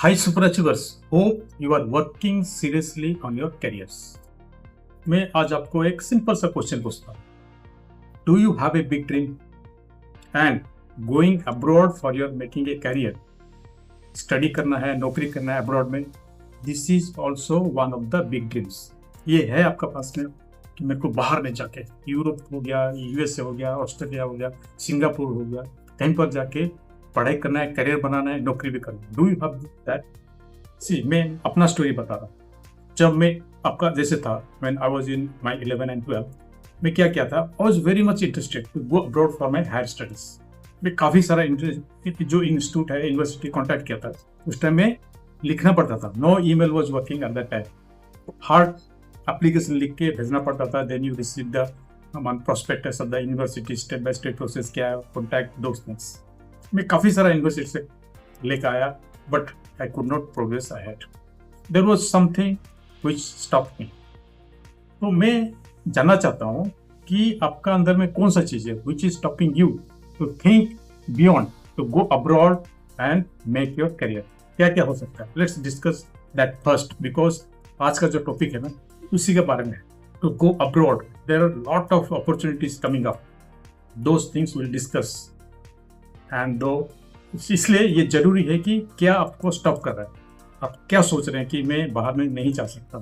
Hi super achievers, hope you are working seriously on your careers. मैं आज आपको एक सिंपल सा क्वेश्चन पूछता हूँ. Do you have a big dream and going abroad for your making a career? Study करना है, नौकरी करना है अब्रॉड में. This is also one of the big dreams. ये है आपका पास में कि मेरे को बाहर में जाके यूरोप हो गया, यूएसए हो गया, ऑस्ट्रेलिया हो गया, सिंगापुर हो गया, कहीं पर जाके पढ़ाई करना है, करियर बनाना है, नौकरी भी करना है. Do you have that? See, मैं अपना स्टोरी बता रहा हूँ. जब मैं आपका जैसे था, when I was in my 11 and 12, मैं क्या किया था, I was very much interested to go abroad for my higher studies. मैं काफ़ी सारा इंटरेस्ट जो इंस्टीट्यूट है, यूनिवर्सिटी कॉन्टैक्ट किया था. उस टाइम में लिखना पड़ता था. No email was working at that time. Hard application लिख के भेजना पड़ता था. Then you receive the prospectus of the university, step by step process क्या है, कॉन्टैक्ट दोस्त थिंग्स. मैं काफ़ी सारा यूनिवर्सिटी से लेकर आया, but I could not progress ahead. There was something which stopped me. तो मैं जानना चाहता हूँ कि आपका अंदर में कौन सा चीज़ है which is stopping you to think beyond, to go abroad and make your career. क्या क्या हो सकता है? Let's discuss that first, because आज का जो टॉपिक है ना, उसी के बारे में है. To go abroad, there are lot of opportunities coming up. Those things will discuss. And दो इसलिए ये जरूरी है कि क्या आपको स्टॉप कर रहा है, आप क्या सोच रहे हैं कि मैं बाहर में नहीं जा सकता.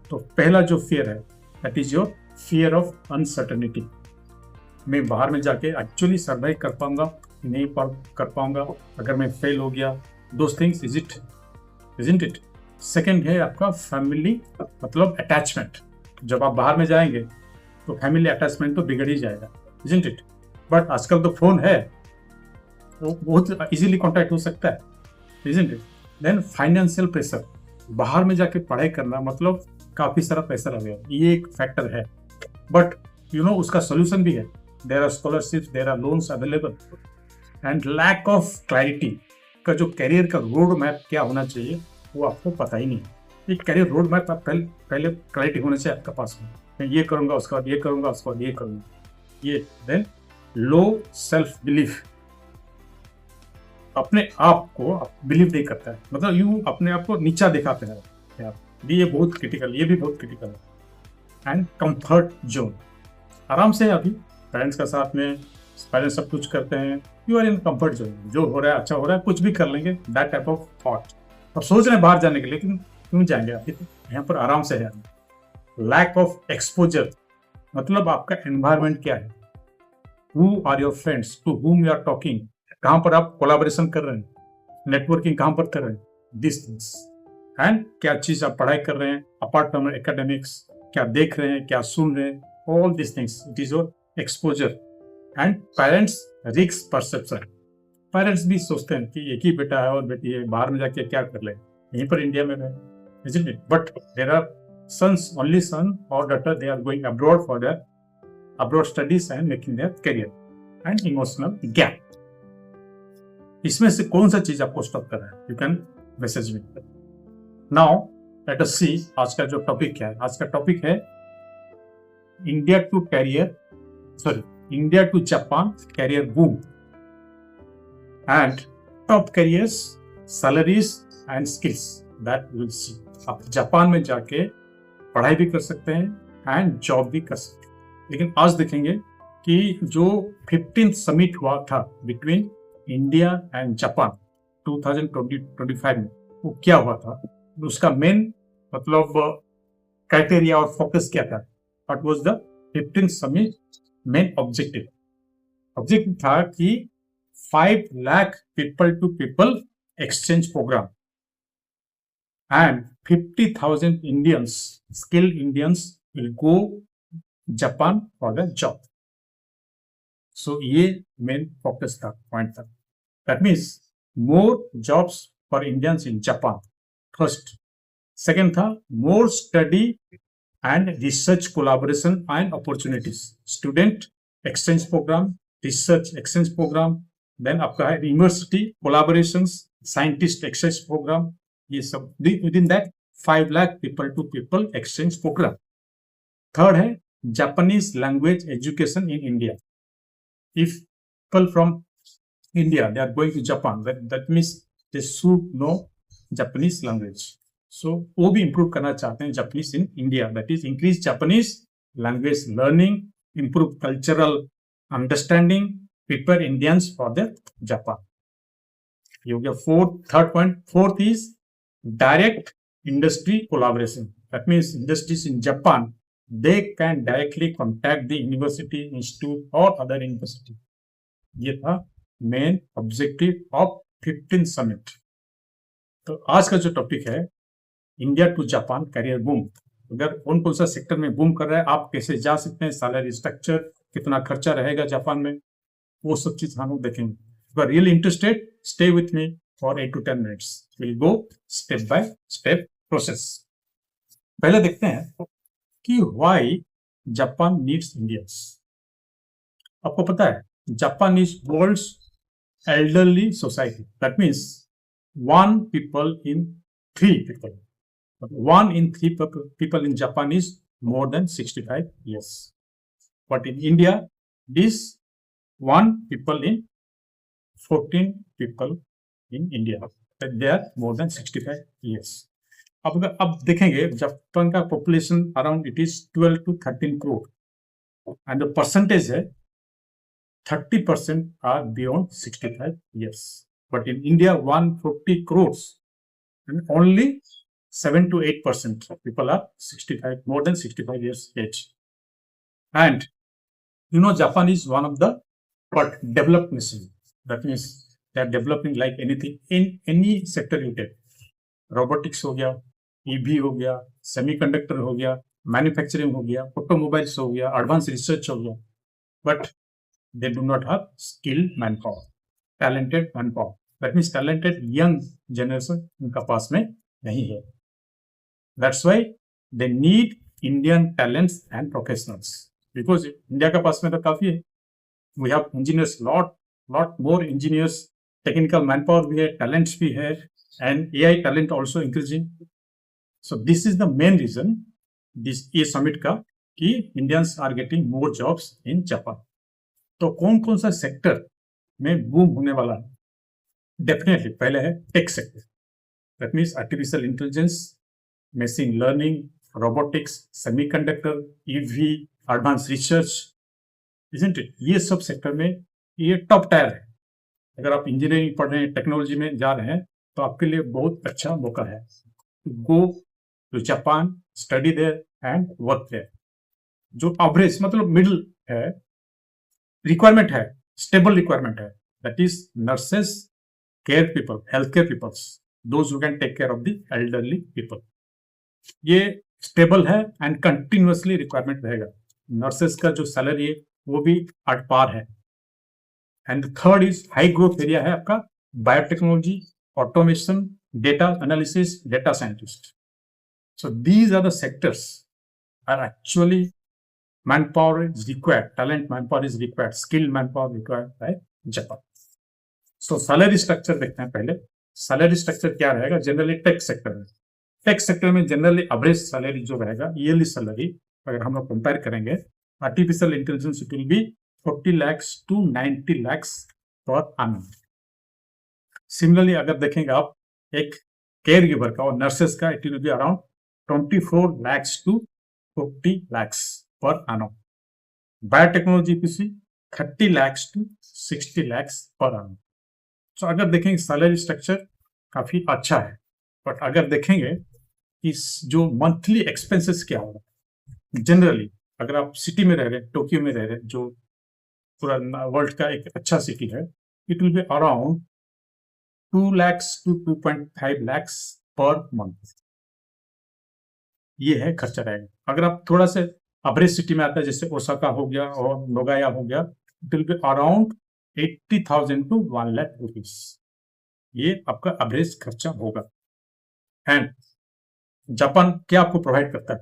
तो पहला जो फियर है, that is your fear of uncertainty. मैं बाहर में जाके एक्चुअली सर्वाइव कर पाऊंगा, नहीं कर पाऊंगा, अगर मैं फेल हो गया, those things isn't it. Second है आपका फैमिली, मतलब अटैचमेंट. जब आप बाहर में जाएंगे तो फैमिली अटैचमेंट तो बिगड़ ही जाएगा, इजंट इट. बट आजकल तो फोन है, वो बहुत इजीली कांटेक्ट हो सकता है, isn't it. Then financial pressure. बाहर में जाके पढ़ाई करना मतलब काफ़ी सारा प्रेशर लगेगा, ये एक फैक्टर है. बट यू नो उसका सोल्यूशन भी है. There are scholarships, there are loans available. And lack of clarity का जो करियर का रोड मैप क्या होना चाहिए वो आपको पता ही नहीं है. ये करियर रोड मैप आप पहले क्लैरिटी होना चाहिए आपके पास में. मैं ये करूँगा, उसके बाद ये करूँगा, उसके बाद ये करूँगा, ये. Then low self belief. अपने आप को बिलीव नहीं करता है, मतलब यूं अपने आप को नीचा दिखाते हैं यार. ये बहुत क्रिटिकल, ये भी बहुत क्रिटिकल है. And comfort zone. आराम से अभी पेरेंट्स का साथ में, पेरेंट्स सब कुछ करते हैं, you are in comfort zone. जो हो रहा है अच्छा हो रहा है, कुछ भी कर लेंगे, दैट टाइप ऑफ थॉट. अब सोच रहे हैं बाहर जाने के लिए, लेकिन क्यों जाएंगे आप, यहाँ पर आराम से है. लैक ऑफ एक्सपोजर, मतलब आपका एनवायरमेंट क्या है, who are your friends, to whom you are talking, कहाँ पर आप कोलाबोरेशन कर रहे हैं, नेटवर्किंग कहाँ पर कर रहे हैं, दिस थिंग्स. एंड क्या चीज आप पढ़ाई कर रहे हैं अपार्ट फ्रॉम एकेडमिक्स, क्या देख रहे हैं, क्या सुन रहे हैं, all this things, it is your exposure. And parents risk perception. Parents भी सोचते हैं कि एक ही बेटा है और बेटी है, बाहर में जाके क्या कर ले, यहीं पर इंडिया में है, isn't it? But there are sons, only son or daughter, they are going abroad for their abroad studies and making their career. And emotional gap. इसमें से कौन सा चीज आपको स्टॉप कर रहा है? You can message me. Now let us see आज का जो टॉपिक क्या है. आज का टॉपिक है India to Japan career boom and top careers, salaries and skills that will see. आप जापान में जाके पढ़ाई भी कर सकते हैं एंड जॉब भी कर सकते हैं. लेकिन आज देखेंगे कि जो 15th समिट हुआ था बिटवीन इंडिया एंड जापान 2025 में, वो क्या हुआ था, उसका मेन मतलब क्राइटेरिया और फोकस क्या था. What was the 15th summit main objective? Objective था कि 5 lakh people to people exchange programme and 50,000 Indians, skilled Indians will go Japan for the job. So ये मेन फोकस था, पॉइंट था. That means more jobs for Indians in Japan, first. Second था more study and research collaboration and opportunities, student exchange programme, research exchange programme. Then आपका है university collaboration, scientist exchange programme, ये सब with in that 5 lakh people to people exchange programme. Third है Japanese language education in India. If people from India they are going to Japan, that means they should know Japanese language. So वो भी improve करना चाहते हैं Japanese in India, that is increase Japanese language learning, improve cultural understanding, prepare Indians for the Japan. ये हो गया third point. Fourth is direct industry collaboration, that means industries in Japan they can directly contact the university, institute or other university। ये था main objective of 15 summit. तो आज का जो topic है India to Japan career boom, अगर कौन कौन सा सेक्टर में बूम कर रहा है, आप कैसे जा सकते हैं, सैलरी स्ट्रक्चर, कितना खर्चा रहेगा जापान में, वो सब चीज हम लोग देखेंगे। If you are really interested, stay with me for 8 to 10 minutes. We'll go step by step process। पहले देखते हैं कि why जापान needs Indians। आपको पता है Japan is world's elderly society, that means 1 people in 3 people, 1 in 3 people in Japan is more than 65 years, but in India this 1 people in 14 people in India, they are more than 65 years। अब देखेंगे Japan का population around it is 12 to 13 crore and the percentage है 30% are beyond 65 years, but in India 140 crores and only 7 to 8% of people are 65, more than 65 years age। And you know Japan is one of the developed nation, that means they are developing like anything in any sector you take। Robotics हो गया, EV हो गया, semiconductor हो गया, manufacturing हो गया, automobiles हो गया, एडवांस रिसर्च हो गया, but they do not have skilled manpower, talented manpower, that means talented young generation उनका पास में नहीं है। That's why they need Indian talents and professionals, because India का पास में तो काफी है। We have engineers, lot more engineers, technical manpower भी है, टैलेंट्स भी है, and AI talent also increasing। So this is the main reason this ये summit का कि Indians are getting more jobs in Japan। तो कौन कौन सा सेक्टर में बूम होने वाला है? डेफिनेटली पहले है tech sector, that means artificial intelligence, machine learning, robotics, semiconductor, EV, advance research, isn't it? ये सब सेक्टर में ये टॉप टायर है। अगर आप इंजीनियरिंग पढ़ रहे हैं, टेक्नोलॉजी में जा रहे हैं, तो आपके लिए बहुत अच्छा मौका है। Go to Japan, study there and work there. जो एवरेज मतलब मिडिल है, रिक्वायरमेंट है, स्टेबल रिक्वायरमेंट है, that is nurses, care people, health care peoples, those who can take care of the elderly people. ये स्टेबल है and continuously requirement रहेगा। Nurses का जो सैलरी है वो भी एट पार है। And third is high growth area है आपका biotechnology, automation, data analysis, data scientist। So these are the sectors are actually manpower is required, talent manpower is required, skilled manpower required by Japan। So salary structure देखते हैं पहले। Salary structure क्या रहेगा? Generally tech sector में, tech sector में generally average salary जो रहेगा, yearly salary अगर हम लोग कंपेयर करेंगे, artificial intelligence it will be 40 lakhs to 90 lakhs पर annum। सिमिलरली अगर देखेंगे आप एक केयर गिवर का और नर्सेस का, it will be around 24 lakhs to 40 lakhs पर annum। Biotechnology PC 30 lakhs to 60 lakhs पर annum। तो अगर देखेंगे सैलरी स्ट्रक्चर काफी अच्छा है, बट अगर देखेंगे इस जो मंथली एक्सपेंसेस क्या होगा, जनरली अगर आप सिटी में रह रहे हैं, टोक्यो में रह रहे हैं, जो पूरा वर्ल्ड का एक अच्छा सिटी है, it will be around 2 lakhs to 2.5 lakhs per month. ये है खर्चा रहेगा। अगर आप थोड़ा से एवरेज सिटी में आता है, जैसे ओसाका हो गया और नोगाया हो गया, it will be around 80,000 to 1 lakh rupees। ये आपका एवरेज खर्चा होगा। एंड जापान क्या आपको प्रोवाइड करता है?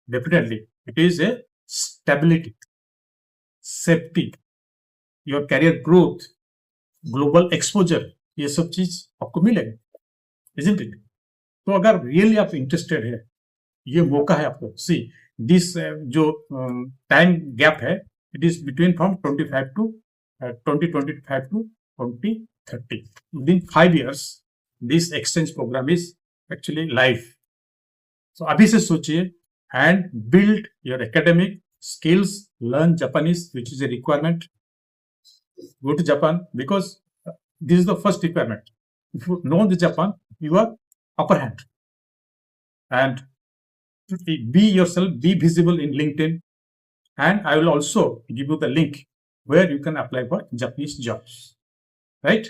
Definitely it is a stability, safety, your career growth, global exposure, ये सब चीज आपको मिलेगा, इजंट इट? तो अगर रियली आप इंटरेस्टेड है, ये मौका है आपको। सी दिस जो टाइम गैप है, it is between from 2025 to 2030 with in 5 years this exchange program is actually live. So अभी से सोचिए and build your academic skills, learn Japanese, which is a requirement. Go to Japan because this is the first requirement. If you know the Japan, you are upper hand. And be yourself, be visible in LinkedIn. And I will also give you the link where you can apply for Japanese jobs. Right?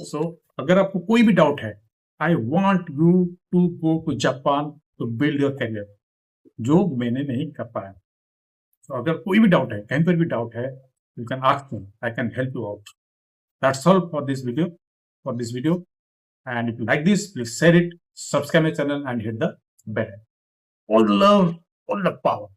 So, अगर आपको कोई भी doubt है, I want you to go to Japan to build your career, जो मैंने नहीं कर पाया. So, अगर कोई भी डाउट है, कहीं पर भी डाउट है, you can ask me. I can help you out. That's all for this video. And if you like this, please share it, subscribe my channel, and hit the bell. All love, all the power.